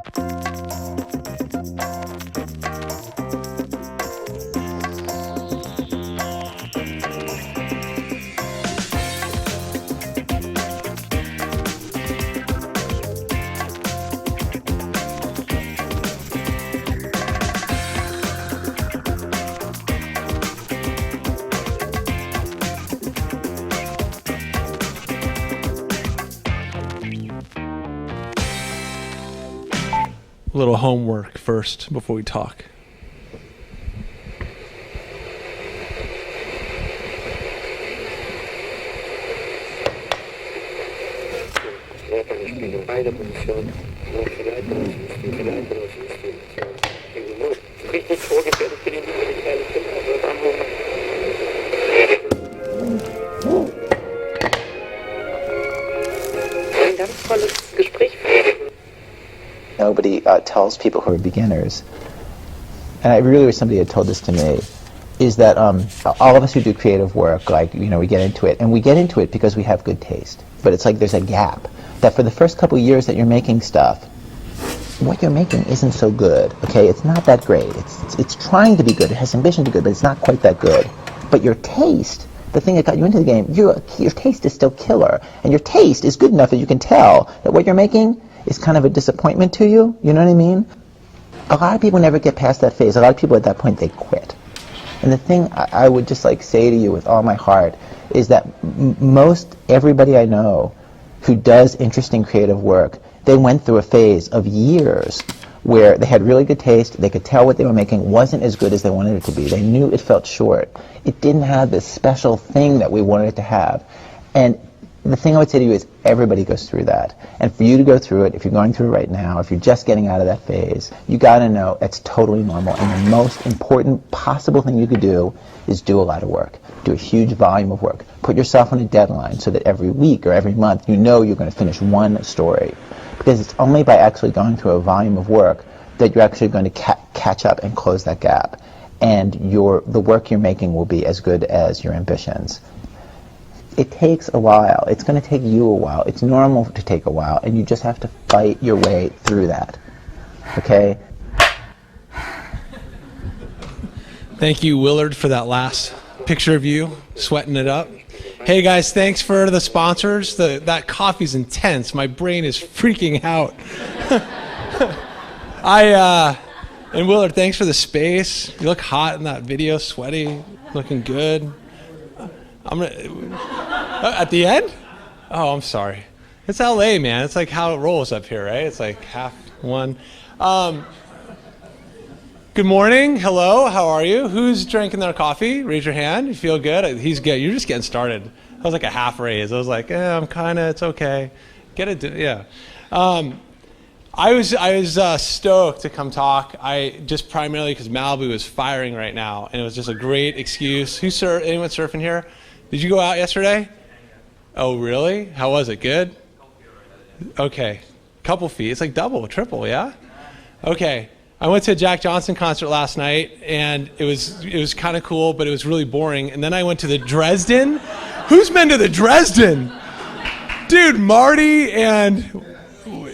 A little homework first before we talk. Nobody tells people who are beginners, and I really wish somebody had told this to me, is that all of us who do creative work, like, you know, we get into it, and we get into it because we have good taste. But it's like there's a gap, that for the first couple years that you're making stuff, what you're making isn't so good, okay? It's not that great. It's trying to be good. It has ambition to be good, but it's not quite that good. But your taste, the thing that got you into the game, your taste is still killer. And your taste is good enough that you can tell that what you're making is kind of a disappointment to you. You know what I mean? A lot of people never get past that phase. A lot of people at that point, they quit. And the thing I would just like say to you with all my heart is that most everybody I know who does interesting creative work, they went through a phase of years where they had really good taste, they could tell what they were making wasn't as good as they wanted it to be. They knew it felt short. It didn't have this special thing that we wanted it to have. And the thing I would say to you is everybody goes through that. And for you to go through it, if you're going through it right now, if you're just getting out of that phase, you got to know it's totally normal. And the most important possible thing you could do is do a lot of work. Do a huge volume of work. Put yourself on a deadline so that every week or every month you know you're going to finish one story. Because it's only by actually going through a volume of work that you're actually going to catch up and close that gap. And the work you're making will be as good as your ambitions. It takes a while. It's going to take you a while. It's normal to take a while, and you just have to fight your way through that. Okay? Thank you, Willard, for that last picture of you sweating it up. Hey guys, thanks for the sponsors. That coffee's intense. My brain is freaking out. And Willard, thanks for the space. You look hot in that video, sweaty, looking good. I'm gonna at the end? Oh, I'm sorry. It's LA, man. It's like how it rolls up here, right? It's like half one. Good morning. Hello. How are you? Who's drinking their coffee? Raise your hand. You feel good? He's good. You're just getting started. That was like a half raise. I was like, I'm kind of. It's okay. Get it. Yeah. I was stoked to come talk. I just primarily because Malibu is firing right now, and it was just a great excuse. Anyone surfing here? Did you go out yesterday? Oh, really? How was it? Good? Okay. Couple feet. It's like double, triple, yeah? Okay. I went to a Jack Johnson concert last night, and it was kind of cool, but it was really boring. And then I went to the Dresden. Who's been to the Dresden? Dude, Marty and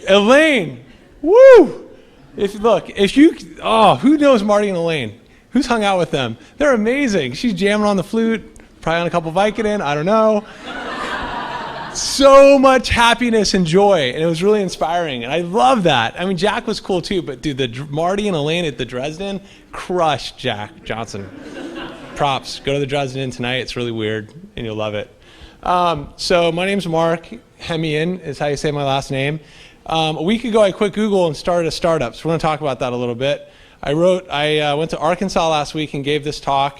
Elaine. Woo! Who knows Marty and Elaine? Who's hung out with them? They're amazing. She's jamming on the flute, probably on a couple Vicodin, I don't know. So much happiness and joy, and it was really inspiring, and I love that. I mean, Jack was cool too, but dude, the Marty and Elaine at the Dresden crushed Jack Johnson. Props. Go to the Dresden tonight. It's really weird, and you'll love it. So my name's Marc Hemeon, is how you say my last name. A week ago, I quit Google and started a startup, so we're going to talk about that a little bit. I went to Arkansas last week and gave this talk,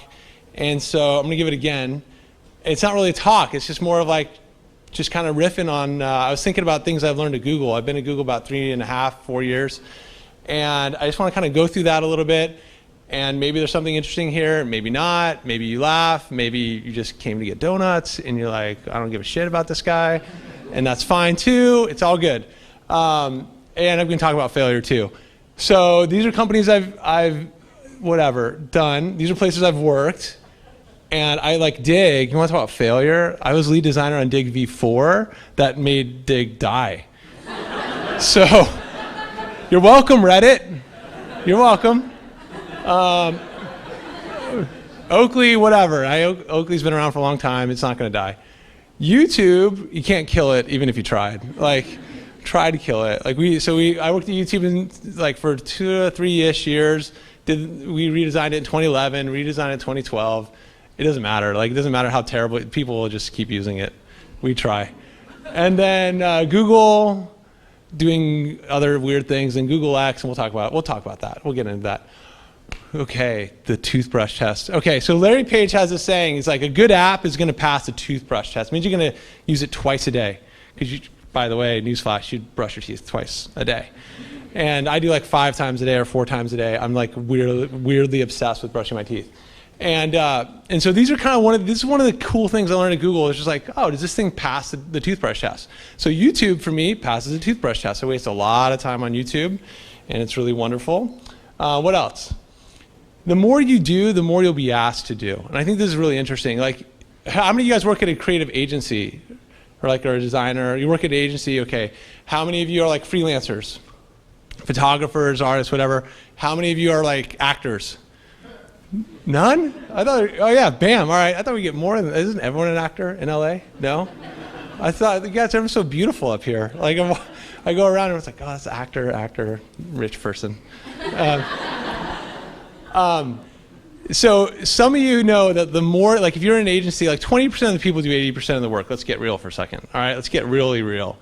and so I'm going to give it again. It's not really a talk. It's just more of like just kind of riffing on, I was thinking about things I've learned at Google. I've been at Google about 3.5, 4 years, and I just want to kind of go through that a little bit, and maybe there's something interesting here, maybe not, maybe you laugh, maybe you just came to get donuts, and you're like, I don't give a shit about this guy, and that's fine too, it's all good. And I'm going to talk about failure too. So these are companies I've done. These are places I've worked. And I like Dig. You want to talk about failure? I was lead designer on Dig V4 that made Dig die. So You're welcome, Reddit. You're welcome. Oakley, whatever. Oakley's been around for a long time. It's not going to die. YouTube, you can't kill it even if you tried. Like, try to kill it. Like I worked at YouTube for 2 to 3-ish years. We redesigned it in 2011, redesigned it in 2012. It doesn't matter. Like, it doesn't matter how terrible. People will just keep using it. We try. And then Google doing other weird things, and Google X, and we'll talk about that. We'll get into that. Okay, the toothbrush test. Okay, so Larry Page has this saying. It's like a good app is going to pass the toothbrush test. It means you're going to use it twice a day. Because by the way, newsflash, you brush your teeth twice a day. And I do like 5 times a day or 4 times a day. I'm like weirdly obsessed with brushing my teeth. And so these are this is one of the cool things I learned at Google. It's just like, oh, does this thing pass the toothbrush test? So YouTube, for me, passes the toothbrush test. I waste a lot of time on YouTube, and it's really wonderful. What else? The more you do, the more you'll be asked to do. And I think this is really interesting. Like, how many of you guys work at a creative agency? Or a designer? You work at an agency, okay. How many of you are like freelancers? Photographers, artists, whatever. How many of you are like actors? None? I thought, oh yeah, bam, all right. I thought we get more than, isn't everyone an actor in LA? No? I thought, you guys are so beautiful up here. Like, I go around and it's like, oh, that's actor, rich person. So some of you know that the more, like if you're in an agency, like 20% of the people do 80% of the work. Let's get real for a second. All right, let's get really real.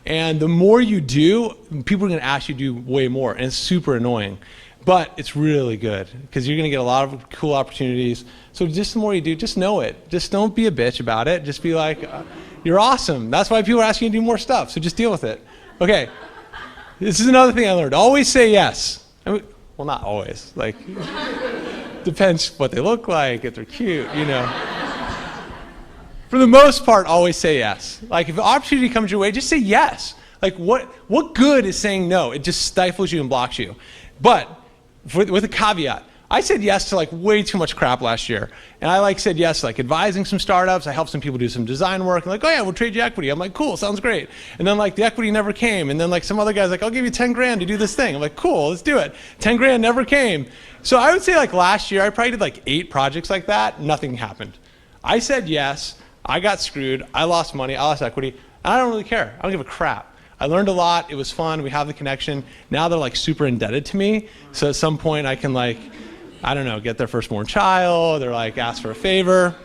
And the more you do, people are going to ask you to do way more, and it's super annoying. But it's really good because you're going to get a lot of cool opportunities. So just the more you do, just know it. Just don't be a bitch about it. Just be like, you're awesome. That's why people are asking you to do more stuff. So just deal with it. Okay. This is another thing I learned. Always say yes. I mean, well, not always. Like, depends what they look like, if they're cute, you know. For the most part, always say yes. Like, if an opportunity comes your way, just say yes. Like, what good is saying no? It just stifles you and blocks you. But with a caveat, I said yes to like way too much crap last year. And I said yes to like advising some startups. I helped some people do some design work. And like, oh yeah, we'll trade you equity. I'm like, cool, sounds great. And then like the equity never came. And then like some other guy's like, I'll give you 10 grand to do this thing. I'm like, cool, let's do it. 10 grand never came. So I would say like last year, I probably did like 8 projects like that. Nothing happened. I said yes. I got screwed. I lost money. I lost equity. And I don't really care. I don't give a crap. I learned a lot. It was fun. We have the connection. Now they're like super indebted to me. So at some point I can like, I don't know, get their firstborn child or like ask for a favor.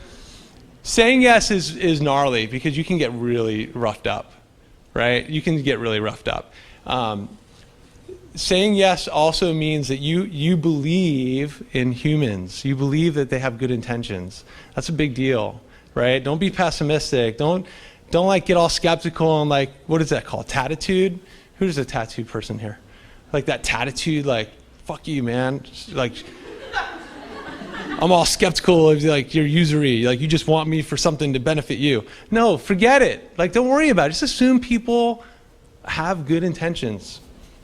Saying yes is gnarly because you can get really roughed up, right? You can get really roughed up. Saying yes also means that you believe in humans. You believe that they have good intentions. That's a big deal, right? Don't be pessimistic. Don't like get all skeptical and like, what is that called? Tattitude? Who's a tattoo person here? Like that tattitude, like, fuck you, man. Like, I'm all skeptical of like your usury. Like you just want me for something to benefit you. No, forget it. Like don't worry about it. Just assume people have good intentions.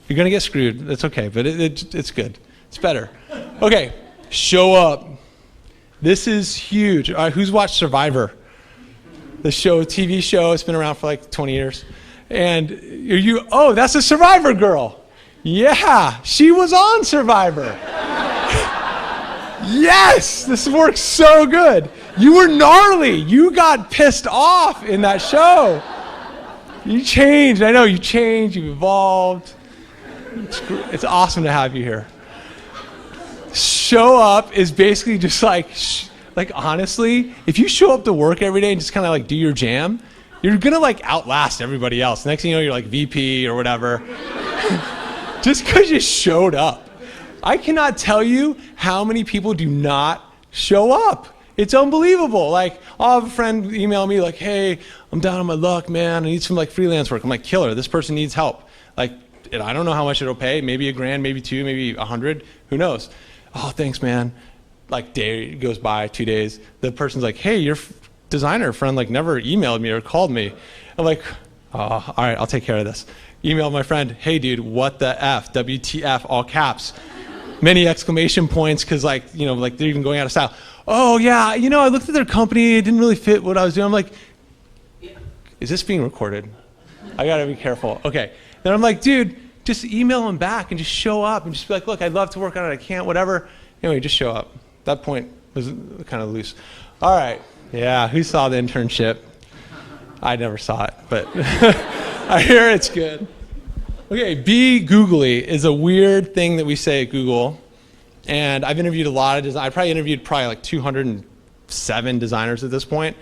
You're gonna get screwed. That's okay, but it's good. It's better. Okay, show up. This is huge. All right, who's watched Survivor? The show, TV show, it's been around for like 20 years. And oh, that's a Survivor girl. Yeah, she was on Survivor. Yes, this works so good. You were gnarly. You got pissed off in that show. You changed. I know you changed. You evolved. It's awesome to have you here. Show up is basically just like honestly, if you show up to work every day and just kind of like do your jam, you're gonna like outlast everybody else. Next thing you know, you're like VP or whatever. Just because you showed up. I cannot tell you how many people do not show up. It's unbelievable. Like, I'll have a friend email me like, hey, I'm down on my luck, man. I need some like freelance work. I'm like, killer, this person needs help. Like, and I don't know how much it'll pay. Maybe $1,000, maybe 2, maybe 100. Who knows? Oh, thanks, man. Like, day goes by, 2 days. The person's like, hey, your designer friend like never emailed me or called me. I'm like, oh, all right, I'll take care of this. Email my friend, hey, dude, what the F? WTF, all caps. Many exclamation points because like, you know, like they're even going out of style. Oh yeah, you know, I looked at their company, it didn't really fit what I was doing. I'm like, is this being recorded? I gotta be careful. Okay, then I'm like, dude, just email them back and just show up and just be like, look, I'd love to work on it, I can't, whatever. Anyway, just show up. That point was kind of loose. All right, yeah, who saw the internship? I never saw it, but I hear it's good. Okay, be googly is a weird thing that we say at Google. And I've interviewed a lot of designers. I probably interviewed like 207 designers at this point.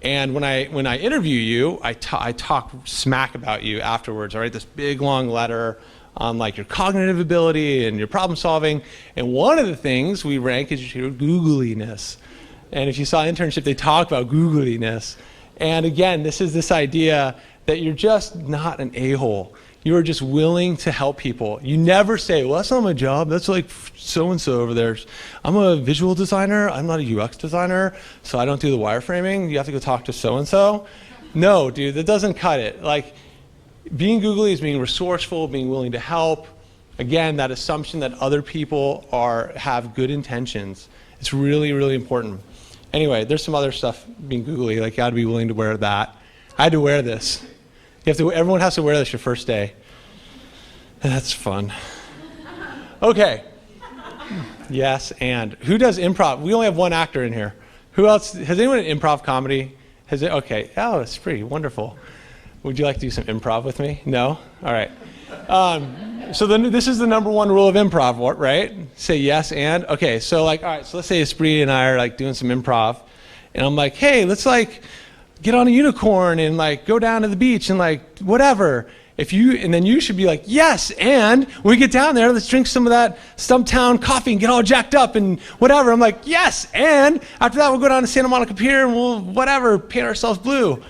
And when I interview you, I talk smack about you afterwards. I write this big long letter on like your cognitive ability and your problem solving. And one of the things we rank is your googliness. And if you saw internship, they talk about googliness. And again, this is this idea that you're just not an a-hole. You are just willing to help people. You never say, well, that's not my job. That's like so-and-so over there. I'm a visual designer. I'm not a UX designer, so I don't do the wireframing. You have to go talk to so-and-so. No, dude, that doesn't cut it. Like, being googly is being resourceful, being willing to help. Again, that assumption that other people have good intentions. It's really, really important. Anyway, there's some other stuff being googly, like you gotta be willing to wear that. I had to wear this. Everyone has to wear this your first day. And that's fun. Okay. Yes, and who does improv? We only have one actor in here. Who else? Has anyone in improv comedy? Okay. Oh, it's pretty wonderful. Would you like to do some improv with me? No? All right. So this is the number one rule of improv, right? Say yes and. Okay, so like, all right, so let's say Esprit and I are like doing some improv. And I'm like, hey, let's like get on a unicorn and like go down to the beach and like whatever. And then you should be like, yes, and when we get down there, let's drink some of that Stumptown coffee and get all jacked up and whatever. I'm like, yes, and after that we'll go down to Santa Monica Pier and we'll whatever, paint ourselves blue.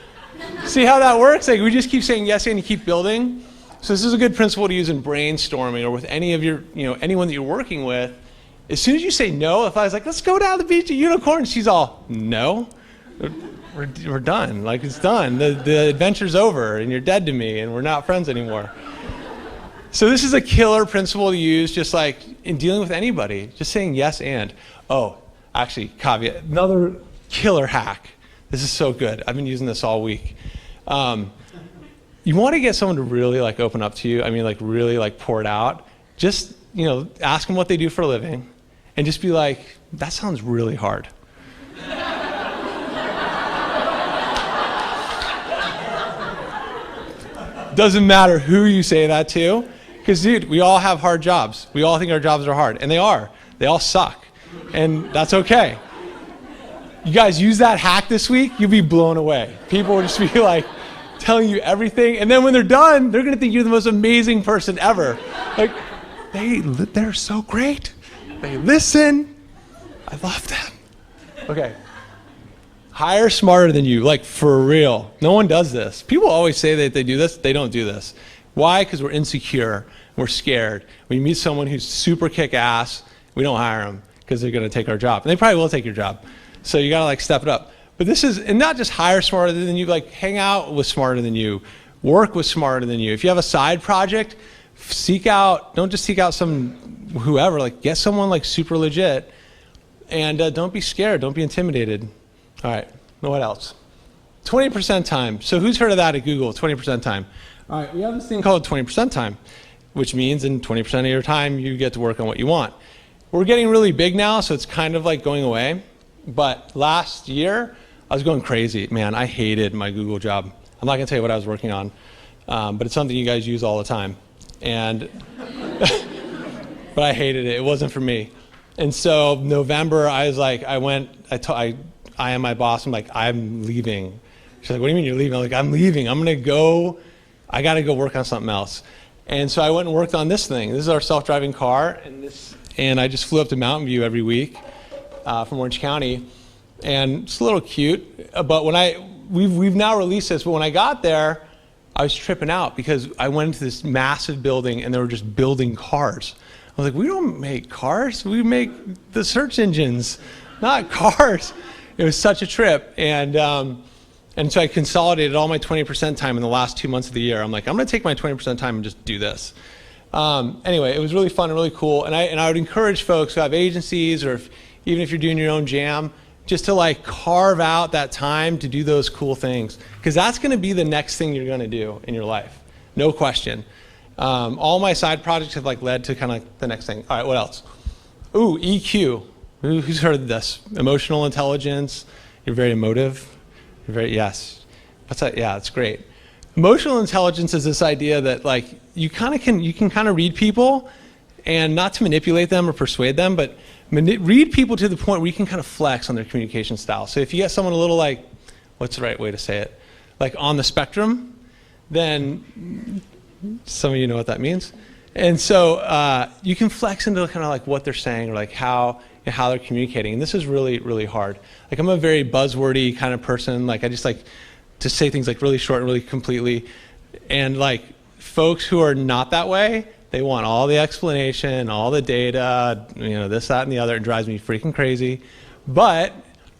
See how that works? Like we just keep saying yes and you keep building. So this is a good principle to use in brainstorming or with any of your, anyone that you're working with. As soon as you say no, if I was like, let's go down to the beach at Unicorn, she's all, no. We're done. Like it's done. The adventure's over and you're dead to me and we're not friends anymore. So this is a killer principle to use just like in dealing with anybody. Just saying yes and. Oh, actually, caveat. Another killer hack. This is so good. I've been using this all week. You want to get someone to really like open up to you. I mean like really like pour it out. Just, ask them what they do for a living and just be like, that sounds really hard. Doesn't matter who you say that to, because dude, we all have hard jobs. We all think our jobs are hard, and they are. They all suck, and that's okay. You guys use that hack this week, you'll be blown away. People will just be like telling you everything, and then when they're done, they're gonna think you're the most amazing person ever. Like, they're so great. They listen. I love them. Okay. Hire smarter than you, like for real. No one does this. People always say that they do this. They don't do this. Why? Because we're insecure. We're scared. When you meet someone who's super kick-ass, we don't hire them because they're going to take our job. And they probably will take your job. So you got to like step it up. But this is, and not just hire smarter than you, like hang out with smarter than you. Work with smarter than you. If you have a side project, don't just seek out some whoever, like get someone like super legit. And don't be scared. Don't be intimidated. All right, what else? 20% time. So who's heard of that at Google, 20% time? All right, we have this thing called 20% time, which means in 20% of your time, you get to work on what you want. We're getting really big now, so it's kind of like going away. But last year, I was going crazy. Man, I hated my Google job. I'm not gonna tell you what I was working on, but it's something you guys use all the time. And, but I hated it, it wasn't for me. And so November, I was like, I am my boss. I'm like, I'm leaving. She's like, what do you mean you're leaving? I'm like, I'm leaving. I got to go work on something else. And so I went and worked on this thing. This is our self-driving car. And I just flew up to Mountain View every week from Orange County. And it's a little cute. But we've now released this. But when I got there, I was tripping out because I went into this massive building and they were just building cars. I was like, we don't make cars. We make the search engines, not cars. It was such a trip, and so I consolidated all my 20% time in the last 2 months of the year. I'm like, I'm gonna take my 20% time and just do this. Anyway, it was really fun and really cool, and I would encourage folks who have agencies, or even if you're doing your own jam, just to like carve out that time to do those cool things, because that's gonna be the next thing you're gonna do in your life, no question. All my side projects have like led to kind of like the next thing. All right, what else? Ooh, EQ. Who's heard of this? Emotional intelligence. You're very emotive. You're very, yes. What's that? Yeah, that's great. Emotional intelligence is this idea that like you can kind of read people, and not to manipulate them or persuade them, but read people to the point where you can kind of flex on their communication style. So if you get someone a little like, what's the right way to say it? Like on the spectrum, then some of you know what that means. And so you can flex into kind of like what they're saying or like how they're communicating. And this is really, really hard. Like I'm a very buzzwordy kind of person. Like I just like to say things like really short and really completely. And like folks who are not that way, they want all the explanation, all the data, this, that, and the other. It drives me freaking crazy. But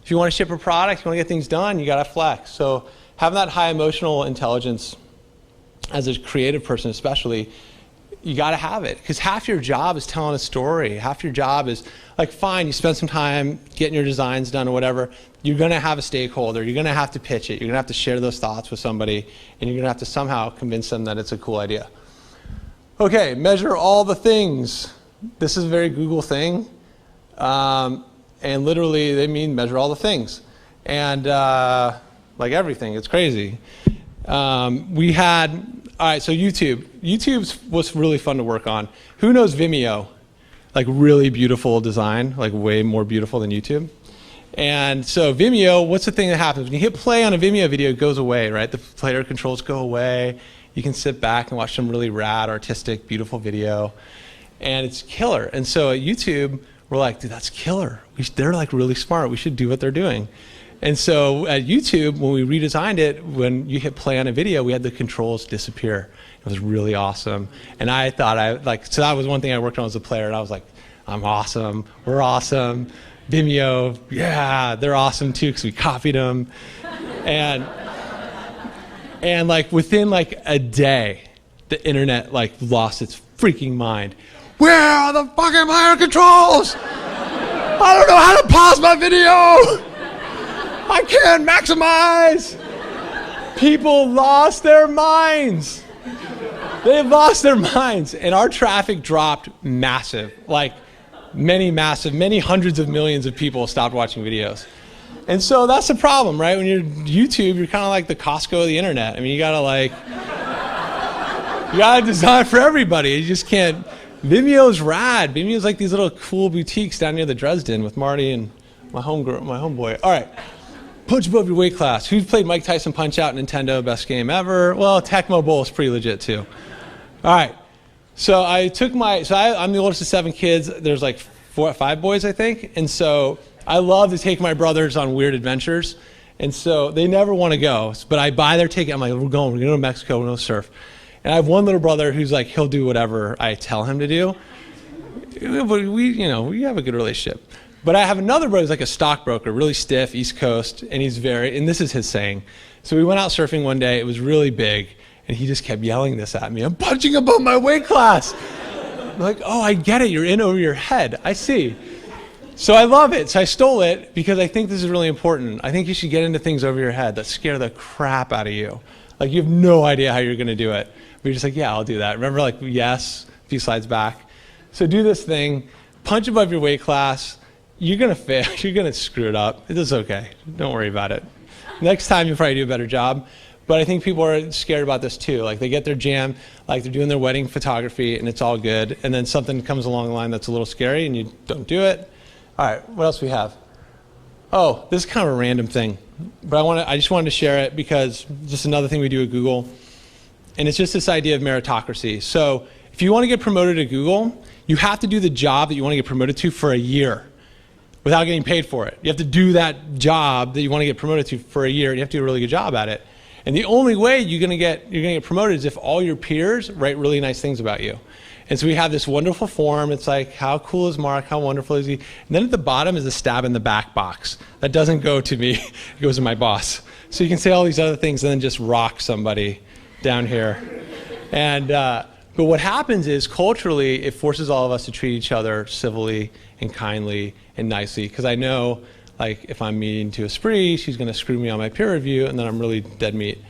if you want to ship a product, you want to get things done, you got to flex. So having that high emotional intelligence as a creative person especially, you got to have it. Because half your job is telling a story. Half your job is, like, fine, you spend some time getting your designs done or whatever. You're going to have a stakeholder. You're going to have to pitch it. You're going to have to share those thoughts with somebody. And you're going to have to somehow convince them that it's a cool idea. Okay, measure all the things. This is a very Google thing. And literally, they mean measure all the things. And like everything, it's crazy. We had, all right, so YouTube. YouTube was really fun to work on. Who knows Vimeo? Like really beautiful design, like way more beautiful than YouTube. And so Vimeo, what's the thing that happens? When you hit play on a Vimeo video, it goes away, right? The player controls go away. You can sit back and watch some really rad, artistic, beautiful video. And it's killer. And so at YouTube, we're like, dude, that's killer. They're like really smart. We should do what they're doing. And so at YouTube, when we redesigned it, when you hit play on a video, we had the controls disappear. It was really awesome. And I thought so that was one thing I worked on as a player, and I was like, I'm awesome. We're awesome. Vimeo, yeah, they're awesome too, because we copied them. And like within like a day, the internet like lost its freaking mind. Where are the fucking player controls? I don't know how to pause my video. I can't maximize. People lost their minds. They've lost their minds. And our traffic dropped massive. Like many hundreds of millions of people stopped watching videos. And so that's the problem, right? When you're YouTube, you're kind of like the Costco of the internet. I mean, you gotta design for everybody. You just can't. Vimeo's rad. Vimeo's like these little cool boutiques down near the Dresden with Marty and my homeboy. All right. Punch above your weight class. Who's played Mike Tyson Punch-Out? Nintendo, best game ever. Well, Tecmo Bowl is pretty legit too. All right. So I'm the oldest of 7 kids. There's like 4 or 5 boys, I think. And so I love to take my brothers on weird adventures. And so they never want to go. But I buy their ticket. I'm like, we're going to Mexico, we're going to surf. And I have one little brother who's like, he'll do whatever I tell him to do. But we have a good relationship. But I have another brother who's like a stockbroker, really stiff, East Coast, and and this is his saying. So we went out surfing one day, it was really big, and he just kept yelling this at me. I'm punching above my weight class. I'm like, oh, I get it, you're in over your head, I see. So I love it, so I stole it because I think this is really important. I think you should get into things over your head that scare the crap out of you. Like you have no idea how you're gonna do it. But you're just like, yeah, I'll do that. Remember like, yes, a few slides back. So do this thing, punch above your weight class. You're gonna fail, you're gonna screw it up. It is okay, don't worry about it. Next time you'll probably do a better job. But I think people are scared about this too. Like they get their jam, like they're doing their wedding photography and it's all good. And then something comes along the line that's a little scary and you don't do it. All right, what else we have? Oh, this is kind of a random thing. But I just wanted to share it because just another thing we do at Google. And it's just this idea of meritocracy. So if you want to get promoted at Google, you have to do the job that you want to get promoted to for a year without getting paid for it. You have to do that job that you want to get promoted to for a year, and you have to do a really good job at it. And the only way you're gonna get promoted is if all your peers write really nice things about you. And so we have this wonderful form. It's like, how cool is Mark? How wonderful is he? And then at the bottom is a stab in the back box. That doesn't go to me, it goes to my boss. So you can say all these other things and then just rock somebody down here. And but what happens is culturally, it forces all of us to treat each other civilly and kindly and nicely. Because I know, like, if I'm meeting to a spree, she's going to screw me on my peer review, and then I'm really dead meat.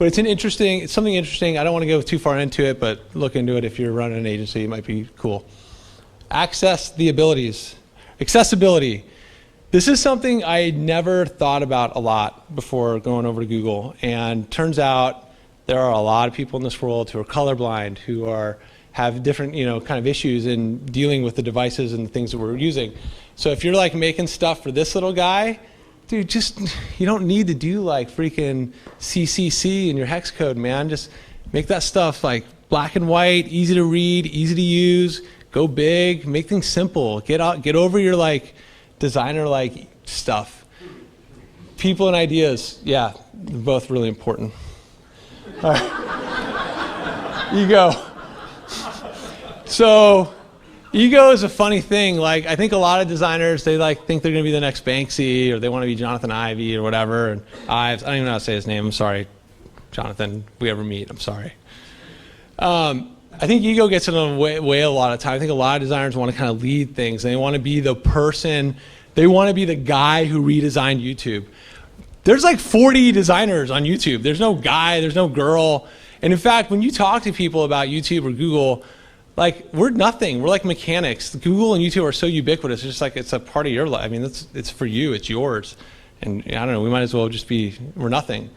But it's something interesting. I don't want to go too far into it, but look into it if you're running an agency. It might be cool. Access the abilities. Accessibility. This is something I never thought about a lot before going over to Google. And turns out there are a lot of people in this world who are colorblind, who have different, kind of issues in dealing with the devices and the things that we're using. So if you're like making stuff for this little guy, dude, you don't need to do like freaking CCC in your hex code, man. Just make that stuff like black and white, easy to read, easy to use, go big, make things simple. Get over your like designer like stuff. People and ideas, yeah, they're both really important. All right. Ego. So ego is a funny thing. Like, I think a lot of designers, they like think they're going to be the next Banksy, or they want to be Jonathan Ivey or whatever. And Ives, I don't even know how to say his name. I'm sorry, Jonathan. If we ever meet, I'm sorry. I think ego gets in the way a lot of time. I think a lot of designers want to kind of lead things. They want to be the person. They want to be the guy who redesigned YouTube. There's like 40 designers on YouTube. There's no guy. There's no girl. And in fact, when you talk to people about YouTube or Google, like, we're nothing. We're like mechanics. Google and YouTube are so ubiquitous. It's just like it's a part of your life. I mean, it's for you. It's yours. And I don't know. We might as well just we're nothing.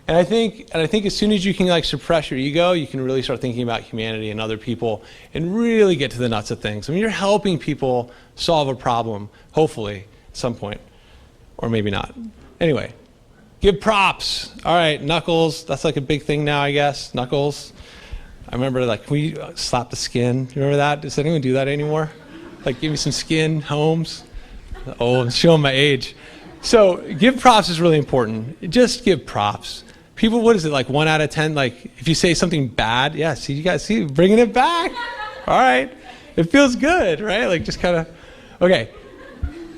And I think as soon as you can like suppress your ego, you can really start thinking about humanity and other people and really get to the nuts of things. I mean, you're helping people solve a problem, hopefully, at some point, or maybe not. Anyway, give props. All right, Knuckles. That's like a big thing now, I guess. Knuckles. I remember, like, can we slap the skin? You remember that? Does anyone do that anymore? Like, give me some skin, Holmes. Oh, I'm showing my age. So, give props is really important. Just give props. People, what is it, like 1 out of 10? Like, if you say something bad, yeah, see, you guys see, bringing it back. All right. It feels good, right? Like, just kind of, okay.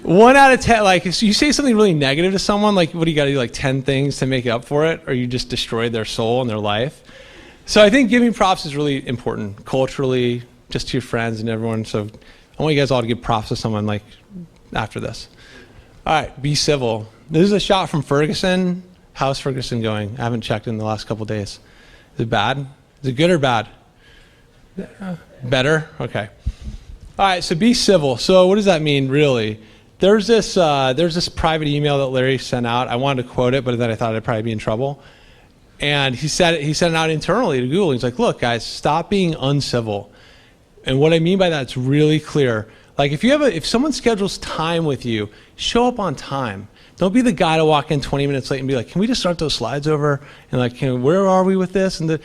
1 out of 10, like, if you say something really negative to someone, like, what do you got to do, like 10 things to make up for it? Or you just destroyed their soul and their life? So I think giving props is really important, culturally, just to your friends and everyone. So I want you guys all to give props to someone, like, after this. All right, be civil. This is a shot from Ferguson. How's Ferguson going? I haven't checked in the last couple days. Is it bad? Is it good or bad? Better? Okay. All right, so be civil. So what does that mean, really? There's this private email that Larry sent out. I wanted to quote it, but then I thought I'd probably be in trouble. And he sent it out internally to Google. He's like, look, guys, stop being uncivil. And what I mean by that, it's really clear. Like, if someone schedules time with you, show up on time. Don't be the guy to walk in 20 minutes late and be like, can we just start those slides over? And like, where are we with this? And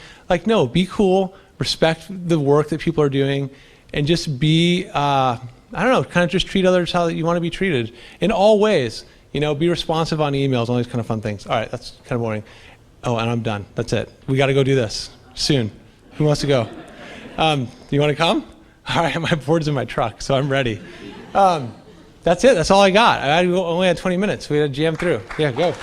no, be cool, respect the work that people are doing, and just be, I don't know, kind of just treat others how you want to be treated in all ways. Be responsive on emails, all these kind of fun things. All right, that's kind of boring. Oh, and I'm done. That's it. We got to go do this soon. Who wants to go? You want to come? All right, my board's in my truck, so I'm ready. That's it. That's all I got. I only had 20 minutes. We had to jam through. Yeah, go.